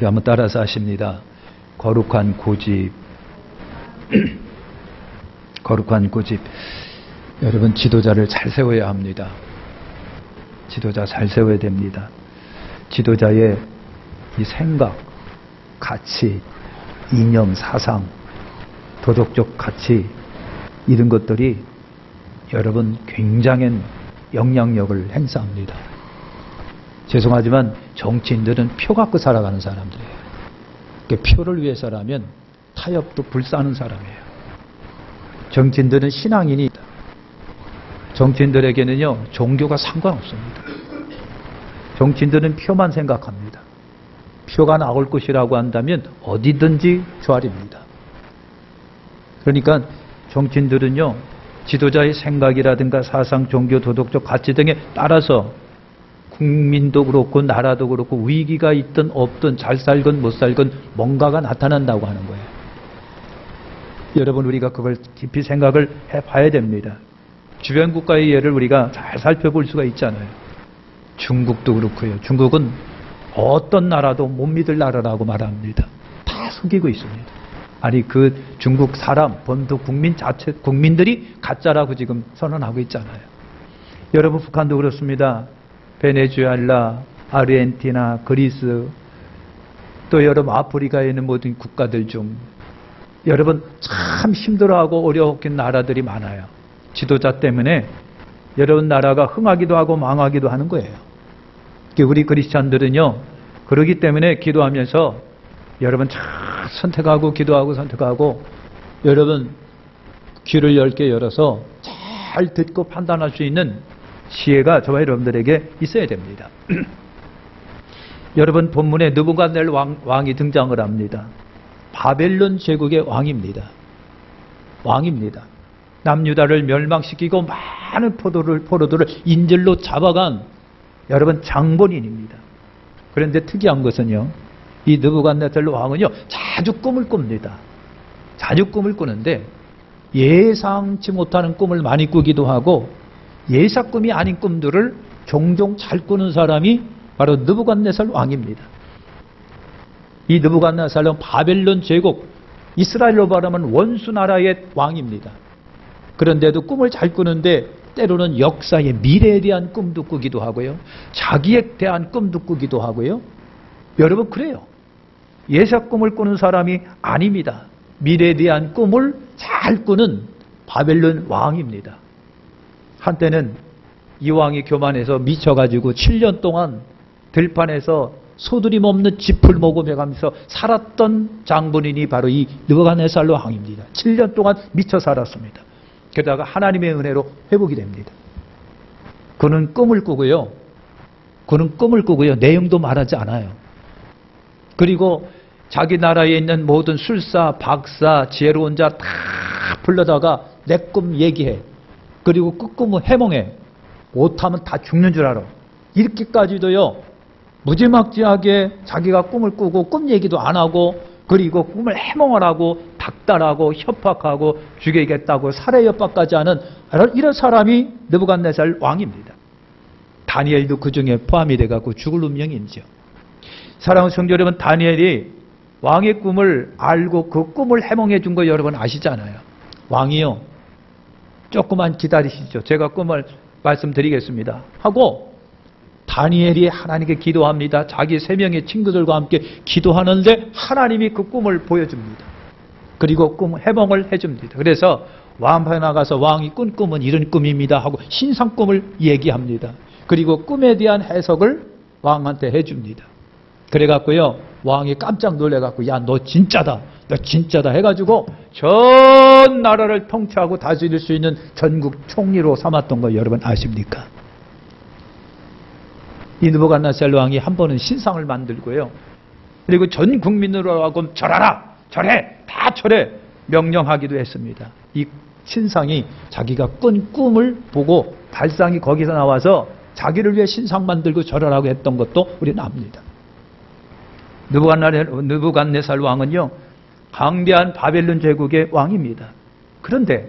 한번 따라서 하십니다. 거룩한 고집. 거룩한 고집. 여러분, 지도자를 잘 세워야 합니다. 지도자 잘 세워야 됩니다. 지도자의 이 생각, 가치, 이념, 사상, 도덕적 가치, 이런 것들이 여러분 굉장한 영향력을 행사합니다. 죄송하지만 정치인들은 표 갖고 살아가는 사람들이에요. 그러니까 표를 위해서라면 타협도 불사하는 사람이에요. 정치인들은 신앙인이 있다. 정치인들에게는요, 종교가 상관없습니다. 정치인들은 표만 생각합니다. 표가 나올 것이라고 한다면 어디든지 조아립니다. 그러니까 정치인들은요, 지도자의 생각이라든가 사상, 종교, 도덕적 가치 등에 따라서 국민도 그렇고 나라도 그렇고 위기가 있든 없든 잘 살건 못 살건 뭔가가 나타난다고 하는 거예요. 여러분, 우리가 그걸 깊이 생각을 해봐야 됩니다. 주변 국가의 예를 우리가 잘 살펴볼 수가 있잖아요. 중국도 그렇고요. 중국은 어떤 나라도 못 믿을 나라라고 말합니다. 다 속이고 있습니다. 아니, 그 중국 사람, 본토 국민 자체, 국민들이 가짜라고 지금 선언하고 있잖아요. 여러분, 북한도 그렇습니다. 베네수엘라, 아르헨티나, 그리스, 또 여러분 아프리카에 있는 모든 국가들 중 여러분 참 힘들어하고 어려웠던 나라들이 많아요. 지도자 때문에 여러분 나라가 흥하기도 하고 망하기도 하는 거예요. 우리 크리스찬들은요, 그러기 때문에 기도하면서 여러분 잘 선택하고 기도하고 선택하고 여러분 귀를 넓게 열어서 잘 듣고 판단할 수 있는 지혜가 저와 여러분들에게 있어야 됩니다. 여러분, 본문에 느부갓네살 왕이 등장을 합니다. 바벨론 제국의 왕입니다. 왕입니다. 남유다를 멸망시키고 많은 포로들을 인질로 잡아간 여러분 장본인입니다. 그런데 특이한 것은요, 이 느부갓네살 왕은요 자주 꿈을 꿉니다. 자주 꿈을 꾸는데 예상치 못하는 꿈을 많이 꾸기도 하고 예사꿈이 아닌 꿈들을 종종 잘 꾸는 사람이 바로 느부갓네살 왕입니다. 이 느부갓네살은 바벨론 제국, 이스라엘로 말하면 원수 나라의 왕입니다. 그런데도 꿈을 잘 꾸는데 때로는 역사의 미래에 대한 꿈도 꾸기도 하고요, 자기에 대한 꿈도 꾸기도 하고요. 여러분, 그래요. 예사꿈을 꾸는 사람이 아닙니다. 미래에 대한 꿈을 잘 꾸는 바벨론 왕입니다. 한때는 이 왕이 교만해서 미쳐가지고 7년 동안 들판에서 소드림 없는 짚을 먹으면서 살았던 장본인이 바로 이 느부갓네살 왕입니다. 7년 동안 미쳐 살았습니다. 게다가 하나님의 은혜로 회복이 됩니다. 그는 꿈을 꾸고요. 내용도 말하지 않아요. 그리고 자기 나라에 있는 모든 술사, 박사, 지혜로운 자 다 불러다가 내 꿈 얘기해. 그리고 꿈을 해몽해. 못하면 다 죽는 줄 알아. 이렇게까지도요, 무지막지하게 자기가 꿈을 꾸고 꿈 얘기도 안 하고, 그리고 꿈을 해몽을 하고 닥달하고 협박하고 죽이겠다고 살해 협박까지 하는 이런 사람이 느부갓네살 왕입니다. 다니엘도 그 중에 포함이 돼갖고 죽을 운명이죠. 사랑하는 성도 여러분, 다니엘이 왕의 꿈을 알고 그 꿈을 해몽해 준 거 여러분 아시잖아요. 왕이요, 조금만 기다리시죠. 제가 꿈을 말씀드리겠습니다 하고 다니엘이 하나님께 기도합니다. 자기 3명의 친구들과 함께 기도하는데 하나님이 그 꿈을 보여줍니다. 그리고 꿈 해몽을 해줍니다. 그래서 왕 앞에 나가서 왕이 꾼 꿈은 이런 꿈입니다 하고 신상 꿈을 얘기합니다. 그리고 꿈에 대한 해석을 왕한테 해줍니다. 그래갖고요, 왕이 깜짝 놀래갖고 야, 너 진짜다 해가지고 전 나라를 통치하고 다스릴 수 있는 전국 총리로 삼았던 거 여러분 아십니까? 이 느부갓네살 왕이 한 번은 신상을 만들고요, 그리고 전 국민으로 하고 절하라, 절해, 다 절해 명령하기도 했습니다. 이 신상이 자기가 꾼 꿈을 보고 발상이 거기서 나와서 자기를 위해 신상 만들고 절하라고 했던 것도 우리는 압니다. 느부갓네살 왕은요, 강대한 바벨론 제국의 왕입니다. 그런데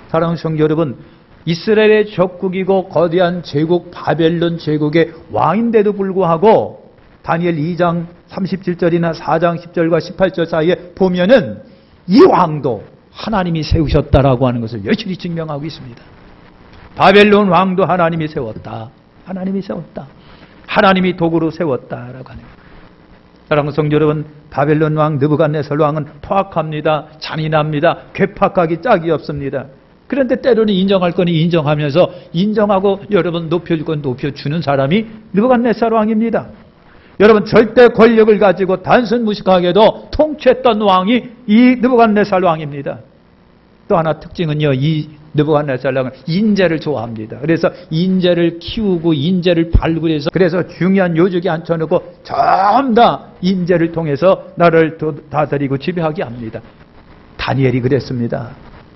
사랑하는 성도 여러분, 이스라엘의 적국이고 거대한 제국 바벨론 제국의 왕인데도 불구하고 다니엘 2장 37절이나 4장 10절과 18절 사이에 보면은 이 왕도 하나님이 세우셨다라고 하는 것을 여실히 증명하고 있습니다. 바벨론 왕도 하나님이 세웠다. 하나님이 세웠다. 하나님이 도구로 세웠다라고 하는 거예요. 사랑하는 성도 여러분, 바벨론 왕 느부갓네살 왕은 포악합니다. 잔인합니다. 괴팍하기 짝이 없습니다. 그런데 때로는 인정할 거니 인정하면서 인정하고 여러분 높여줄 건 높여주는 사람이 느부갓네살 왕입니다. 여러분 절대 권력을 가지고 단순 무식하게도 통치했던 왕이 이 느부갓네살 왕입니다. 또 하나 특징은요, 이 느부갓네살 왕은 인재를 좋아합니다. 그래서 인재를 키우고 인재를 발굴해서 그래서 중요한 요직에 앉혀놓고 전부 다 인재를 통해서 나를 다스리고 지배하게 합니다. 다니엘이 그랬습니다.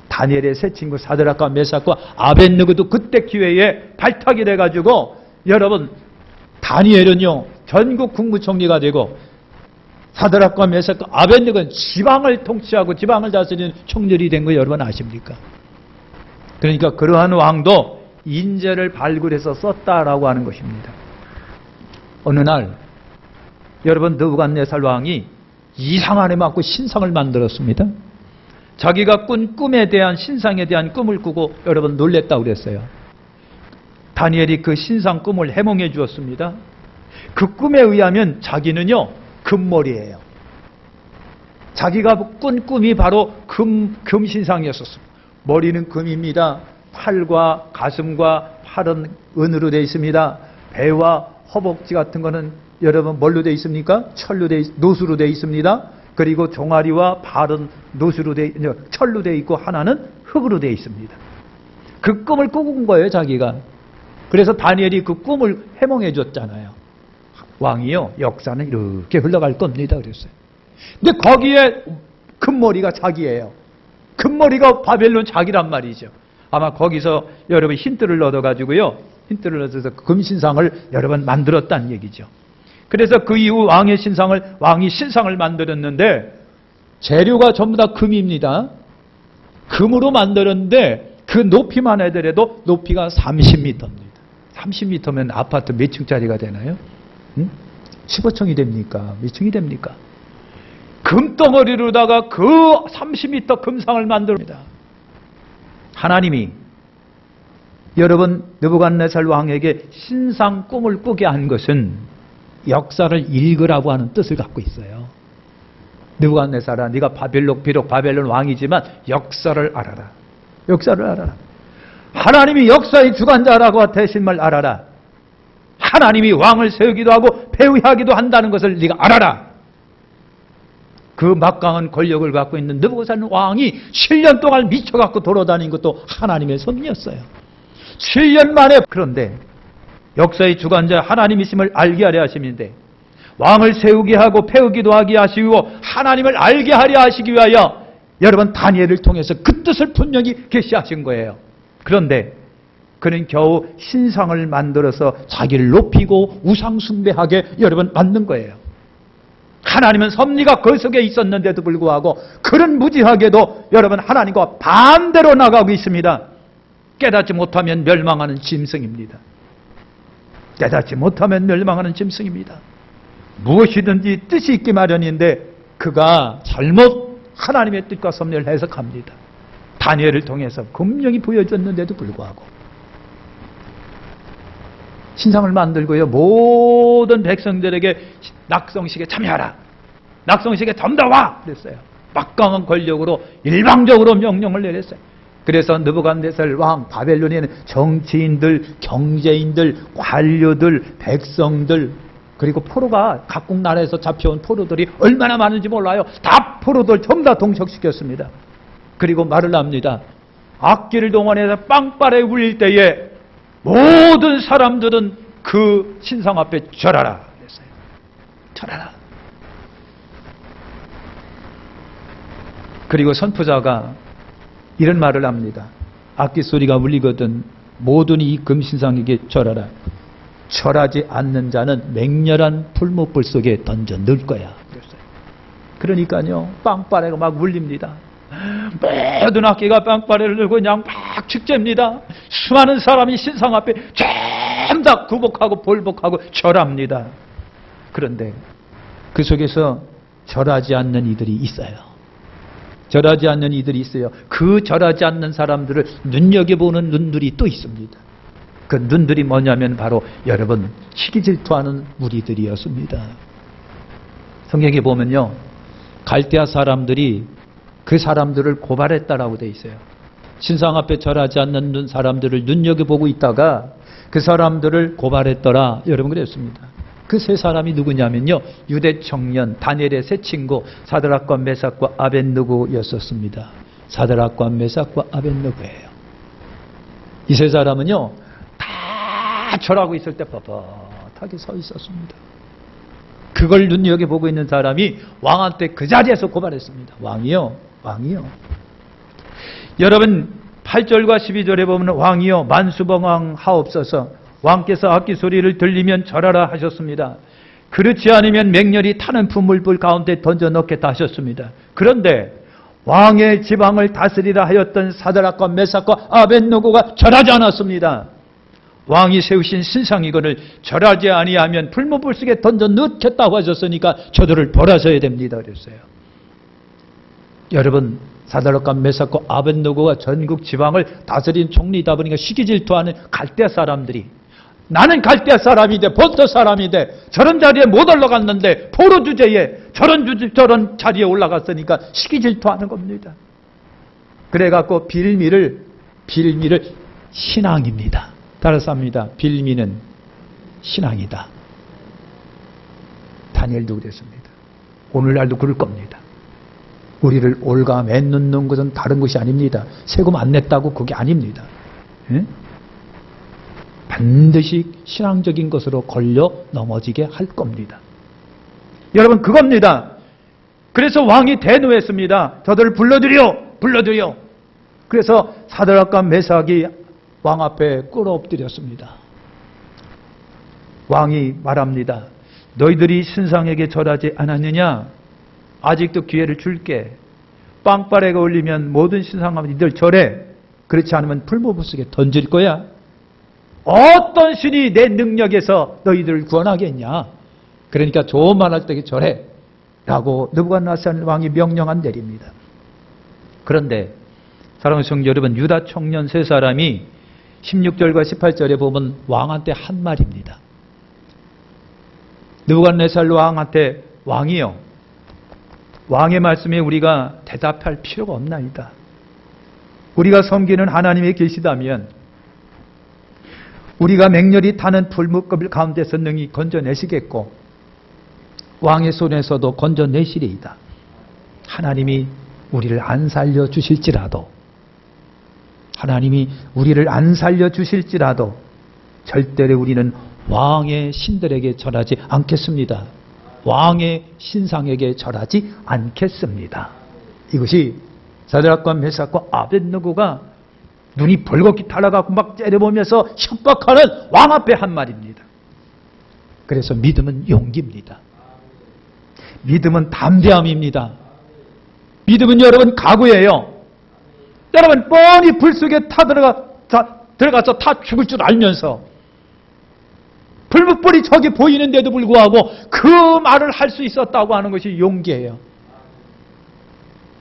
다니엘의 세 친구 사드락과 메삭과 아벳느고도 그때 기회에 발탁이 돼가지고 여러분 다니엘은요 전국 국무총리가 되고 사드락과 메삭과 아벳느고는 지방을 통치하고 지방을 다스리는 총리이 된 거 여러분 아십니까? 그러니까 그러한 왕도 인재를 발굴해서 썼다라고 하는 것입니다. 어느 날 여러분 느부갓네살 왕이 이상한에 맞고 신상을 만들었습니다. 자기가 꾼 꿈에 대한 신상에 대한 꿈을 꾸고 여러분 놀랬다고 그랬어요. 다니엘이 그 신상 꿈을 해몽해 주었습니다. 그 꿈에 의하면 자기는요 금머리예요. 자기가 꾼 꿈이 바로 금신상이었었습니다. 머리는 금입니다. 팔과 가슴과 팔은 은으로 되어 있습니다. 배와 허벅지 같은 거는 여러분 뭘로 되어 있습니까? 노수로 되어 있습니다. 그리고 종아리와 발은 철로 되어 있고 하나는 흙으로 되어 있습니다. 그 꿈을 꾸은 거예요, 자기가. 그래서 다니엘이 그 꿈을 해몽해 줬잖아요. 왕이요, 역사는 이렇게 흘러갈 겁니다. 그랬어요. 근데 거기에 금머리가 자기예요. 금머리가 바벨론 자기란 말이죠. 아마 거기서 여러분 힌트를 얻어가지고요. 힌트를 얻어서 금신상을 여러분 만들었다는 얘기죠. 그래서 그 이후 왕이 신상을 만들었는데 재료가 전부 다 금입니다. 금으로 만들었는데 그 높이만 하더라도 높이가 30m입니다. 30m면 아파트 몇 층짜리가 되나요? 15층이 됩니까? 몇 층이 됩니까? 금덩어리로다가 그 30m 금상을 만듭니다. 하나님이 여러분 느부갓네살 왕에게 신상 꿈을 꾸게 한 것은 역사를 읽으라고 하는 뜻을 갖고 있어요. 느부갓네살아, 네가 비록 바벨론 왕이지만 역사를 알아라. 역사를 알아라. 하나님이 역사의 주관자라고 대신 말 알아라. 하나님이 왕을 세우기도 하고 폐위하기도 한다는 것을 네가 알아라. 그 막강한 권력을 갖고 있는 느부갓네살 왕이 7년 동안 미쳐갖고 돌아다닌 것도 하나님의 섭리였어요. 7년 만에. 그런데 역사의 주관자 하나님이심을 알게 하려 하심인데 왕을 세우게 하고 폐우기도 하게 하시고 하나님을 알게 하려 하시기 위하여 여러분 다니엘을 통해서 그 뜻을 분명히 계시하신 거예요. 그런데 그는 겨우 신상을 만들어서 자기를 높이고 우상 숭배하게 여러분 만든 거예요. 하나님은 섭리가 그 속에 있었는데도 불구하고 그런 무지하게도 여러분 하나님과 반대로 나가고 있습니다. 깨닫지 못하면 멸망하는 짐승입니다. 깨닫지 못하면 멸망하는 짐승입니다. 무엇이든지 뜻이 있기 마련인데 그가 잘못 하나님의 뜻과 섭리를 해석합니다. 다니엘을 통해서 분명히 보여줬는데도 불구하고 신상을 만들고요. 모든 백성들에게 낙성식에 참여하라. 낙성식에 전부 다 와. 그랬어요. 막강한 권력으로 일방적으로 명령을 내렸어요. 그래서 느부갓네살 왕 바벨론에는 정치인들, 경제인들, 관료들, 백성들 그리고 포로가 각국 나라에서 잡혀온 포로들이 얼마나 많은지 몰라요. 다 포로들 전부 다 동석시켰습니다. 그리고 말을 합니다. 악기를 동원해서 빵빠레 울릴 때에 모든 사람들은 그 신상 앞에 절하라 그랬어요. 절하라. 그리고 선포자가 이런 말을 합니다. 악기 소리가 울리거든 모든 이 금신상에게 절하라. 절하지 않는 자는 맹렬한 풀무불 속에 던져 넣을 거야. 그랬어요. 그러니까요. 빵빠레가 막 울립니다. 모든 악기가 빵빠레를 들고 그냥 막 축제입니다. 수많은 사람이 신상 앞에 전부 다 구복하고 볼복하고 절합니다. 그런데 그 속에서 절하지 않는 이들이 있어요. 절하지 않는 이들이 있어요. 그 절하지 않는 사람들을 눈여겨보는 눈들이 또 있습니다. 그 눈들이 뭐냐면 바로 여러분 시기 질투하는 무리들이었습니다. 성경에 보면요, 갈대아 사람들이 그 사람들을 고발했다라고 돼 있어요. 신상 앞에 절하지 않는 사람들을 눈여겨보고 있다가 그 사람들을 고발했더라. 여러분 그랬습니다. 그 세 사람이 누구냐면요, 유대 청년 다니엘의 세 친구 사드락과 메삭과 아벳느고였었습니다. 사드락과 메삭과 아벳느고예요. 이 세 사람은요 다 절하고 있을 때 뻣뻣하게 서 있었습니다. 그걸 눈여겨보고 있는 사람이 왕한테 그 자리에서 고발했습니다. 왕이요. 여러분 8절과 12절에 보면 왕이요 만수봉왕하옵소서, 왕께서 악기 소리를 들리면 절하라 하셨습니다. 그렇지 않으면 맹렬히 타는 분물불 가운데 던져 넣겠다 하셨습니다. 그런데 왕의 지방을 다스리라 하였던 사드락과 메삭과 아벳느고가 절하지 않았습니다. 왕이 세우신 신상이거늘 절하지 아니하면 풀무불 속에 던져 넣겠다고 하셨으니까 저들을 벌하셔야 됩니다 그랬어요. 여러분 사드락과 메삭과 아벳느고가 전국 지방을 다스린 총리이다 보니까 시기질투하는 갈대아 사람들이, 나는 갈대아 사람인데 본토 사람인데 저런 자리에 못 올라갔는데 포로 주제에 저런 자리에 올라갔으니까 시기질투하는 겁니다. 그래갖고 빌미를 신앙입니다. 따라서 합니다. 빌미는 신앙이다. 다니엘도 그랬습니다. 오늘날도 그럴 겁니다. 우리를 올가매놓는 것은 다른 것이 아닙니다. 세금 안 냈다고 그게 아닙니다. 예? 반드시 신앙적인 것으로 걸려 넘어지게 할 겁니다. 여러분 그겁니다. 그래서 왕이 대노했습니다. 저들을 불러들여. 그래서 사드락과 메삭이 왕 앞에 꿇어 엎드렸습니다. 왕이 말합니다. 너희들이 신상에게 절하지 않았느냐? 아직도 기회를 줄게. 빵빠레가 올리면 모든 신상하면 니들 절해. 그렇지 않으면 풀무불 속에 던질 거야. 어떤 신이 내 능력에서 너희들을 구원하겠냐. 그러니까 좋은 말 할 때 절해 라고 느부갓네살 왕이 명령한 대리입니다. 그런데 사랑하는 성도 여러분, 유다 청년 세 사람이 16절과 18절에 보면 왕한테 한 말입니다. 느부갓네살 왕한테 왕이요, 왕의 말씀에 우리가 대답할 필요가 없나이다. 우리가 섬기는 하나님이 계시다면 우리가 맹렬히 타는 풀무불 가운데서 능히 건져내시겠고 왕의 손에서도 건져내시리이다. 하나님이 우리를 안 살려주실지라도 절대로 우리는 왕의 신들에게 절하지 않겠습니다. 왕의 신상에게 절하지 않겠습니다. 이것이 사드락과 메삭과 아벳느고가 눈이 벌겋게 달아가고 막 째려보면서 협박하는 왕 앞에 한 말입니다. 그래서 믿음은 용기입니다. 믿음은 담대함입니다. 믿음은 여러분 각오예요. 여러분 뻔히 불 속에 들어가서 타 죽을 줄 알면서 불불이 저기 보이는데도 불구하고 그 말을 할 수 있었다고 하는 것이 용기예요.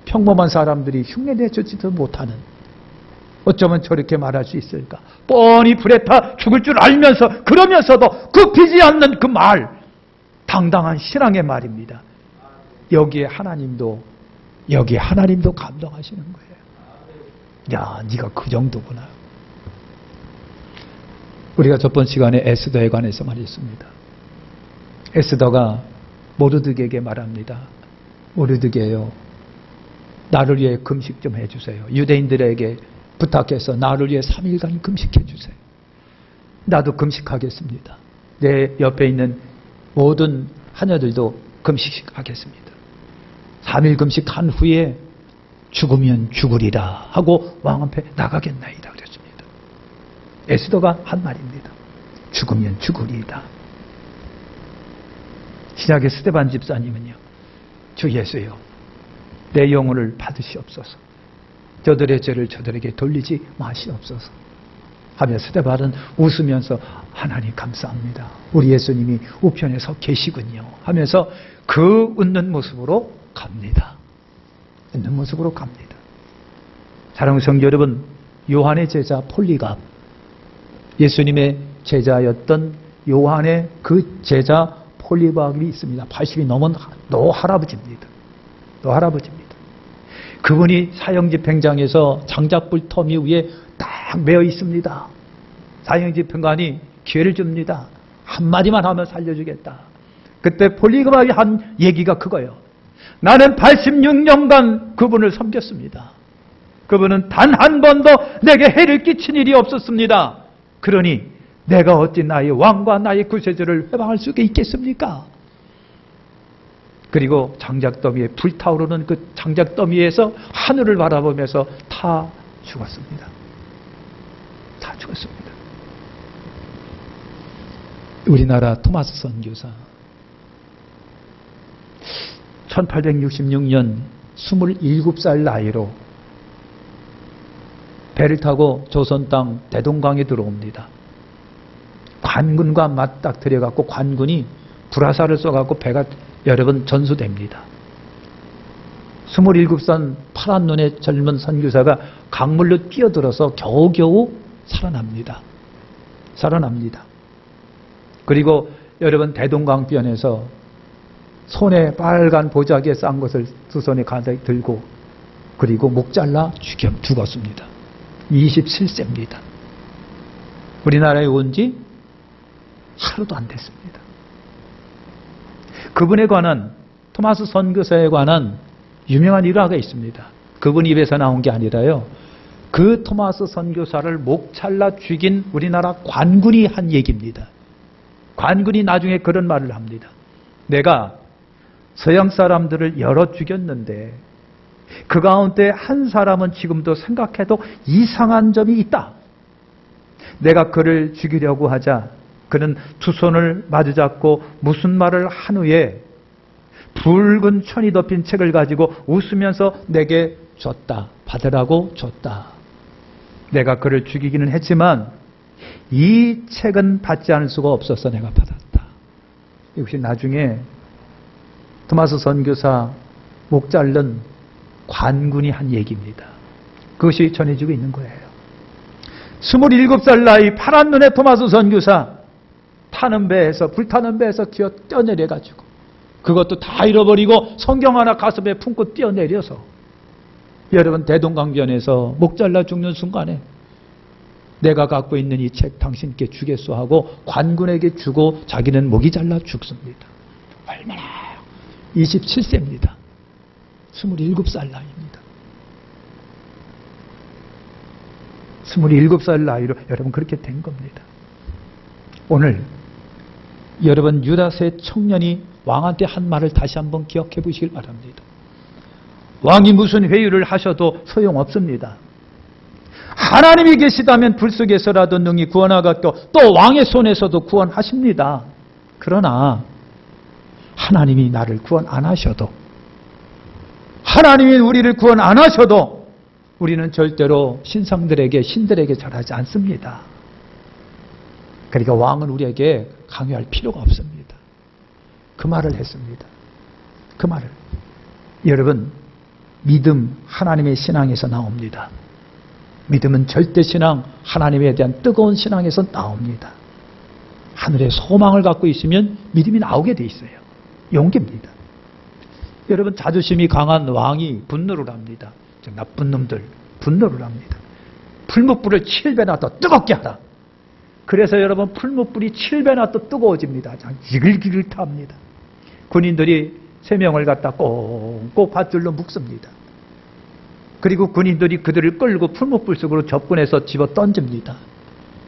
평범한 사람들이 흉내내주지도 못하는, 어쩌면 저렇게 말할 수 있을까? 뻔히 불에 타 죽을 줄 알면서 그러면서도 굽히지 않는 그 말, 당당한 신앙의 말입니다. 여기에 하나님도 감동하시는 거예요. 야, 네가 그 정도구나. 우리가 저번 시간에 에스더에 관해서 말했습니다. 에스더가 모르드게에게 말합니다. 모르드게요, 나를 위해 금식 좀 해주세요. 유대인들에게 부탁해서 나를 위해 3일간 금식해 주세요. 나도 금식하겠습니다. 내 옆에 있는 모든 하녀들도 금식하겠습니다. 3일 금식한 후에 죽으면 죽으리라 하고 왕 앞에 나가겠나이다 그랬습니다. 에스더가 한 말입니다. 죽으면 죽으리이다. 신약의 스데반 집사님은요, 주 예수여, 내 영혼을 받으시옵소서. 저들의 죄를 저들에게 돌리지 마시옵소서. 하며 스데반은 웃으면서 하나님 감사합니다. 우리 예수님이 우편에 서 계시군요. 하면서 그 웃는 모습으로 갑니다. 웃는 모습으로 갑니다. 사랑하는 성도 여러분, 요한의 제자 폴리갑, 예수님의 제자였던 요한의 그 제자 폴리갑이 있습니다. 80이 넘은 노할아버지입니다. 노할아버지입니다. 그분이 사형집행장에서 장작불 터미 위에 딱 매어 있습니다. 사형집행관이 기회를 줍니다. 한마디만 하면 살려주겠다. 그때 폴리갑이 한 얘기가 그거예요. 나는 86년간 그분을 섬겼습니다. 그분은 단 한 번도 내게 해를 끼친 일이 없었습니다. 그러니 내가 어찌 나의 왕과 나의 구세주를 회방할 수 있겠습니까? 그리고 장작더미에 불타오르는 그 장작더미에서 하늘을 바라보면서 다 죽었습니다. 다 죽었습니다. 우리나라 토마스 선교사 1866년 27살 나이로 배를 타고 조선 땅 대동강에 들어옵니다. 관군과 맞닥뜨려갖고 관군이 불화살을 쏘갖고 배가 여러 번 전수됩니다. 27살 파란 눈의 젊은 선교사가 강물로 뛰어들어서 겨우겨우 살아납니다. 살아납니다. 그리고 여러분 대동강변에서 손에 빨간 보자기에 싼 것을 두 손에 가득 들고 그리고 목 잘라 죽었습니다. 27세입니다. 우리나라에 온 지 하루도 안 됐습니다. 그분에 관한 토마스 선교사에 관한 유명한 일화가 있습니다. 그분 입에서 나온 게 아니라요. 그 토마스 선교사를 목 잘라 죽인 우리나라 관군이 한 얘기입니다. 관군이 나중에 그런 말을 합니다. 내가 서양 사람들을 여러 죽였는데 그 가운데 한 사람은 지금도 생각해도 이상한 점이 있다. 내가 그를 죽이려고 하자 그는 두 손을 마주잡고 무슨 말을 한 후에 붉은 천이 덮인 책을 가지고 웃으면서 내게 줬다. 받으라고 줬다. 내가 그를 죽이기는 했지만 이 책은 받지 않을 수가 없어서 내가 받았다. 이것이 나중에 토마스 선교사 목 자른 관군이 한 얘기입니다. 그것이 전해지고 있는 거예요. 27살 나이 파란 눈의 토마스 선교사 타는 배에서 불타는 배에서 뛰어내려가지고 그것도 다 잃어버리고 성경 하나 가슴에 품고 뛰어내려서 여러분 대동강변에서 목 잘라 죽는 순간에 내가 갖고 있는 이 책 당신께 주겠소 하고 관군에게 주고 자기는 목이 잘라 죽습니다. 얼마나 27세입니다. 27살 나이입니다. 27살 나이로 여러분 그렇게 된 겁니다. 오늘 여러분 유다세 청년이 왕한테 한 말을 다시 한번 기억해 보시길 바랍니다. 왕이 무슨 회유를 하셔도 소용없습니다. 하나님이 계시다면 불 속에서라도 능히 구원하겠고 또 왕의 손에서도 구원하십니다. 그러나 하나님이 나를 구원 안 하셔도 하나님이 우리를 구원 안 하셔도 우리는 절대로 신들에게 절하지 않습니다. 그러니까 왕은 우리에게 강요할 필요가 없습니다. 그 말을 했습니다. 그 말을. 여러분, 믿음 하나님의 신앙에서 나옵니다. 믿음은 절대신앙 하나님에 대한 뜨거운 신앙에서 나옵니다. 하늘에 소망을 갖고 있으면 믿음이 나오게 돼 있어요. 용기입니다. 여러분 자존심이 강한 왕이 분노를 합니다. 나쁜 놈들 분노를 합니다. 풀무불을 7배나 더 뜨겁게 하라. 그래서 여러분 풀무불이 7배나 더 뜨거워집니다. 지글지글 탑니다. 군인들이 3명을 갖다 꽁꽁 밧줄로 묶습니다. 그리고 군인들이 그들을 끌고 풀무불 속으로 접근해서 집어 던집니다.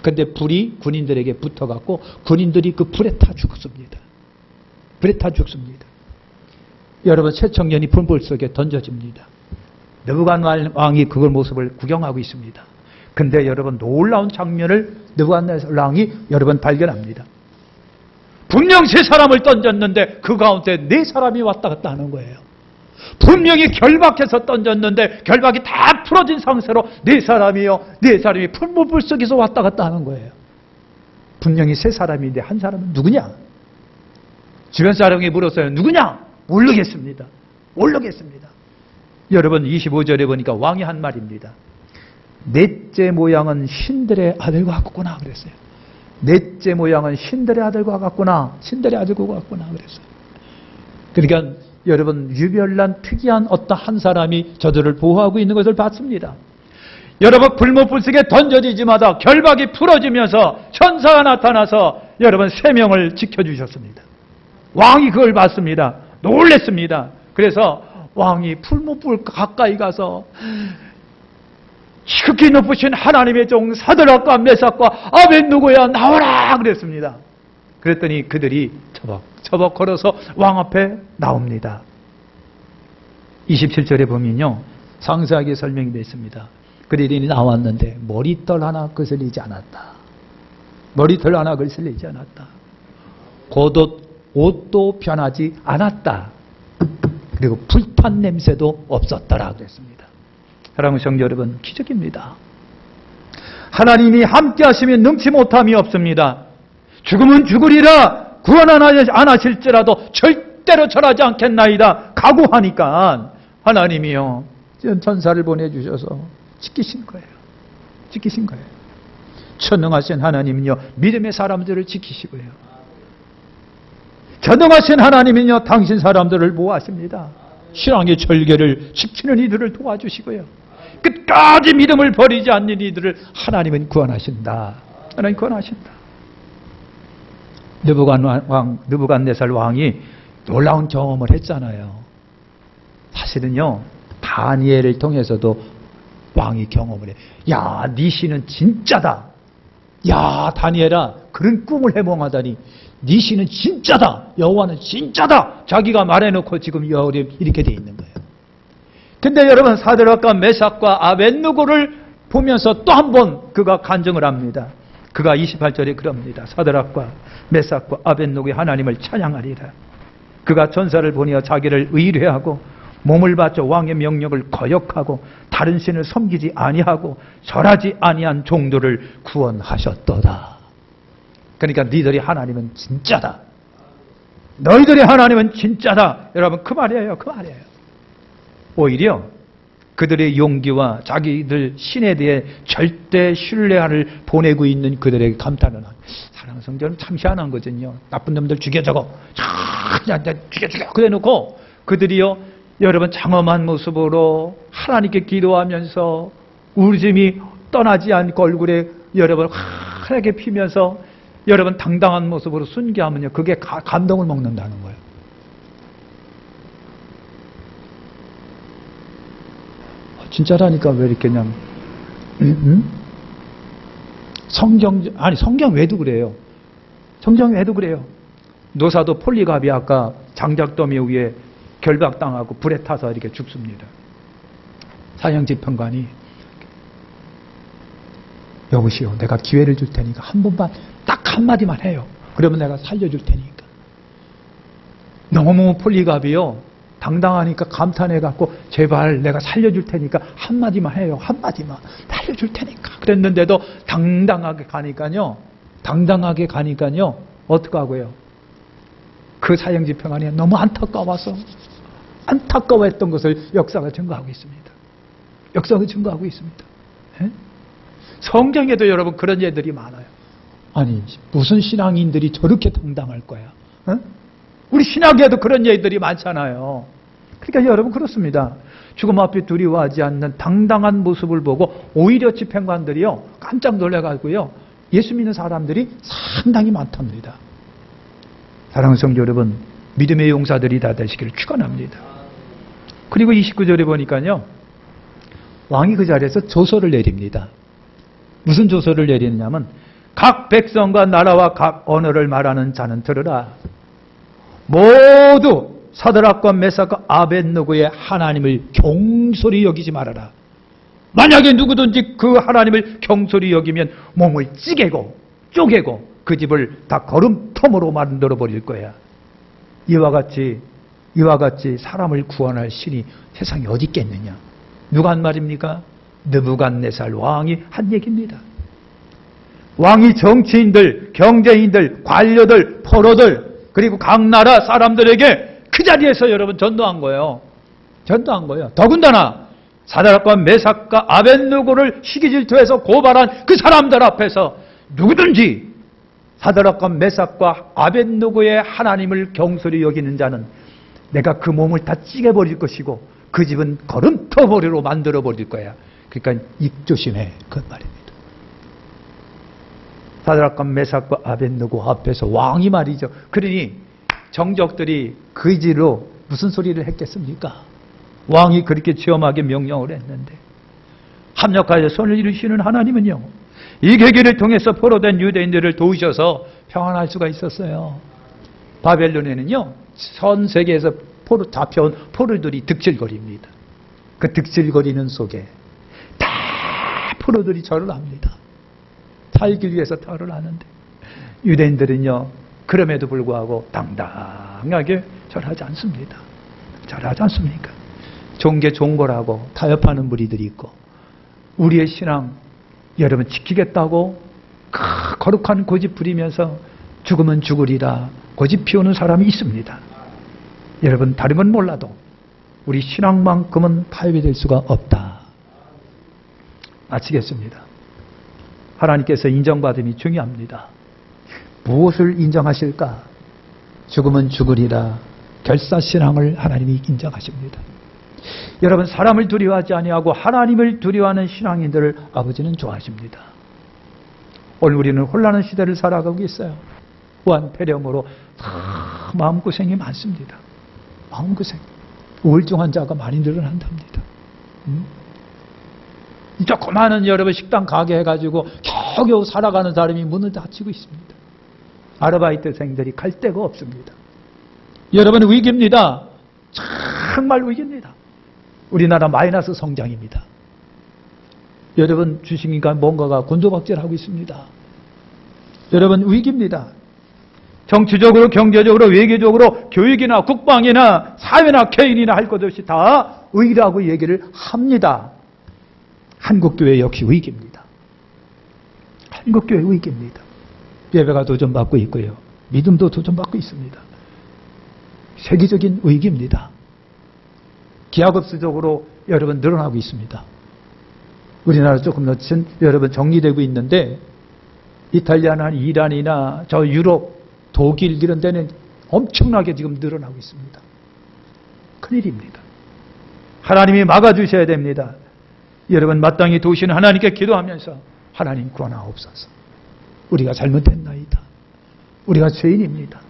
그런데 불이 군인들에게 붙어갖고 군인들이 그 불에 타 죽습니다. 불에 타 죽습니다. 여러분 새 청년이 풀무불 속에 던져집니다. 느부갓네살 왕이 그 모습을 구경하고 있습니다. 근데 여러분 놀라운 장면을 느부갓네살 왕이 여러분 발견합니다. 분명 3사람을 던졌는데 그 가운데 4사람이 왔다 갔다 하는 거예요. 분명히 결박해서 던졌는데 결박이 다 풀어진 상태로 네 사람이 풀무불 속에서 왔다 갔다 하는 거예요. 분명히 세 사람인데 한 사람은 누구냐? 주변 사람이 물었어요. 누구냐? 모르겠습니다. 여러분 25절에 보니까 왕이 한 말입니다. 넷째 모양은 신들의 아들과 같구나 그랬어요. 넷째 모양은 신들의 아들과 같구나. 그랬어요. 그러니까 여러분 유별난 특이한 어떠한 사람이 저들을 보호하고 있는 것을 봤습니다. 여러분 불못불석에 던져지지마다 결박이 풀어지면서 천사가 나타나서 여러분 3명을 지켜주셨습니다. 왕이 그걸 봤습니다. 놀랬습니다. 그래서 왕이 풀못불 가까이 가서 지극히 높으신 하나님의 종 사드락과 메삭과 아벳느고야 나오라 그랬습니다. 그랬더니 그들이 처벅 걸어서 왕 앞에 나옵니다. 27절에 보면요 상세하게 설명이 되어 있습니다. 그들이 나왔는데 머리털 하나 거슬리지 않았다. 옷도 변하지 않았다. 그리고 불탄 냄새도 없었더라 그랬습니다. 사랑하는 성도 여러분, 기적입니다. 하나님이 함께 하시면 능치 못함이 없습니다. 죽으면 죽으리라 구원 안 하실지라도 절대로 절하지 않겠나이다 각오하니까 하나님이요 천사를 보내주셔서 지키신 거예요. 전능하신 하나님은요 믿음의 사람들을 지키시고요, 전능하신 하나님은요 당신 사람들을 보호하십니다. 신앙의 절개를 지키는 이들을 도와주시고요, 끝까지 믿음을 버리지 않는 이들을 하나님은 구원하신다. 느부갓네살 왕이 놀라운 경험을 했잖아요. 사실은요 다니엘을 통해서도 왕이 경험을 해. 야, 네 신은 진짜다. 야, 다니엘아, 그런 꿈을 해몽하다니. 네 신은 진짜다. 여호와는 진짜다. 자기가 말해놓고 지금 이렇게 돼 있는 거예요. 근데 여러분 사드락과 메삭과 아벳느고를 보면서 또 한 번 그가 간증을 합니다. 그가 28절에 그럽니다. 사드락과 메삭과 아벳느고의 하나님을 찬양하리라. 그가 천사를 보내어 자기를 의뢰하고 몸을 바쳐 왕의 명령을 거역하고 다른 신을 섬기지 아니하고 절하지 아니한 종들을 구원하셨도다. 그러니까 너희들의 하나님은 진짜다. 너희들의 하나님은 진짜다. 여러분 그 말이에요. 오히려 그들의 용기와 자기들 신에 대해 절대 신뢰를 보내고 있는 그들에게 감탄을 합니다. 사랑하는 성도는 참 희한한 거거든요. 나쁜 놈들 죽여 그래 놓고 그들이요 여러분 장엄한 모습으로 하나님께 기도하면서 울음이 떠나지 않고 얼굴에 여러분 환하게 피면서 여러분 당당한 모습으로 순교하면요 그게 감동을 먹는다는 거예요. 진짜라니까 왜 이렇게 그냥 성경 왜도 그래요? 노사도 폴리갑이 아까 장작더미 위에 결박당하고 불에 타서 이렇게 죽습니다. 사형집행관이 여보시오, 내가 기회를 줄 테니까 한 번만 딱 한마디만 해요. 그러면 내가 살려줄 테니까. 너무 폴리갑이요 당당하니까 감탄해갖고 제발 내가 살려줄 테니까 한마디만 해요. 한마디만 살려줄 테니까. 그랬는데도 당당하게 가니까요 어떡하고요? 그 사형집행관이 너무 안타까워했던 것을 역사가 증거하고 있습니다. 에? 성경에도 여러분 그런 예들이 많아요. 아니 무슨 신앙인들이 저렇게 당당할 거야? 에? 우리 신학에도 그런 예들이 많잖아요. 그러니까 여러분 그렇습니다. 죽음 앞에 두려워하지 않는 당당한 모습을 보고 오히려 집행관들이요 깜짝 놀라가지고요 예수 믿는 사람들이 상당히 많답니다. 사랑하는 성도 여러분, 믿음의 용사들이 다 되시기를 축원합니다. 그리고 29절에 보니까요 왕이 그 자리에서 조서를 내립니다. 무슨 조서를 내리느냐면 각 백성과 나라와 각 언어를 말하는 자는 들으라. 모두 사드락과 메삭과 아벳느고의 하나님을 경솔히 여기지 말아라. 만약에 누구든지 그 하나님을 경솔히 여기면 몸을 쪼개고 그 집을 다 거름터으로 만들어 버릴 거야. 이와 같이 이와 같이 사람을 구원할 신이 세상에 어디 있겠느냐. 누가 한 말입니까? 느부갓네살 왕이 한 얘기입니다. 왕이 정치인들, 경제인들, 관료들, 포로들, 그리고 각 나라 사람들에게 그 자리에서 여러분 전도한 거예요. 전도한 거예요. 더군다나 사드락과 메삭과 아벳느고를 시기질투해서 고발한 그 사람들 앞에서 누구든지 사드락과 메삭과 아벳느고의 하나님을 경솔히 여기는 자는 내가 그 몸을 다 찌개버릴 것이고 그 집은 거름터보리로 만들어버릴 거야. 그러니까 입 조심해. 그 말입니다. 사드락과 메삭과 아벳느고 앞에서 왕이 말이죠. 그러니 정적들이 그 지로 무슨 소리를 했겠습니까? 왕이 그렇게 지엄하게 명령을 했는데 합력하여 손을 이루시는 하나님은요, 이 계기를 통해서 포로된 유대인들을 도우셔서 평안할 수가 있었어요. 바벨론에는요, 전 세계에서 잡혀온 포로들이 득실거립니다. 그 득실거리는 속에 다 포로들이 절을 합니다. 살기 위해서 절을 하는데 유대인들은요, 그럼에도 불구하고 당당하게 절하지 않습니다. 절하지 않습니까? 종교 종고라고 타협하는 무리들이 있고, 우리의 신앙 여러분 지키겠다고 거룩한 고집 부리면서 죽으면 죽으리라 고집 피우는 사람이 있습니다. 여러분 다른 건 몰라도 우리 신앙만큼은 타협이 될 수가 없다. 마치겠습니다. 하나님께서 인정받음이 중요합니다. 무엇을 인정하실까? 죽으면 죽으리라 결사신앙을 하나님이 인정하십니다. 여러분 사람을 두려워하지 아니하고 하나님을 두려워하는 신앙인들을 아버지는 좋아하십니다. 오늘 우리는 혼란한 시대를 살아가고 있어요. 무한 폐렴으로 마음고생이 많습니다. 마음고생. 우울증 환자가 많이 늘어난답니다. 조그마한 여러분 식당 가게 해가지고 겨우겨우 살아가는 사람이 문을 닫히고 있습니다. 아르바이트생들이 갈 데가 없습니다. 여러분 위기입니다. 정말 위기입니다. 우리나라 마이너스 성장입니다. 여러분 주식인가 뭔가가 곤두박질하고 있습니다. 여러분 위기입니다. 정치적으로, 경제적으로, 외교적으로, 교육이나 국방이나 사회나 개인이나 할 것 없이 다 위기라고 얘기를 합니다. 한국교회 역시 위기입니다. 한국교회 위기입니다. 예배가 도전받고 있고요. 믿음도 도전받고 있습니다. 세계적인 위기입니다. 기하급수적으로 여러분 늘어나고 있습니다. 우리나라 조금 더 여러분 정리되고 있는데 이탈리아나 이란이나 저 유럽, 독일 이런 데는 엄청나게 지금 늘어나고 있습니다. 큰일입니다. 하나님이 막아주셔야 됩니다. 여러분 마땅히 도우시는 하나님께 기도하면서 하나님 구원하옵소서. 우리가 잘못했나이다. 우리가 죄인입니다.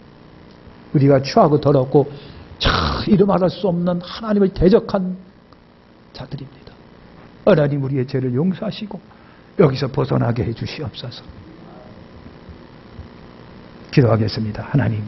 우리가 추하고 더럽고 이름 알을 수 없는 하나님을 대적한 자들입니다. 하나님 우리의 죄를 용서하시고 여기서 벗어나게 해 주시옵소서. 기도하겠습니다. 하나님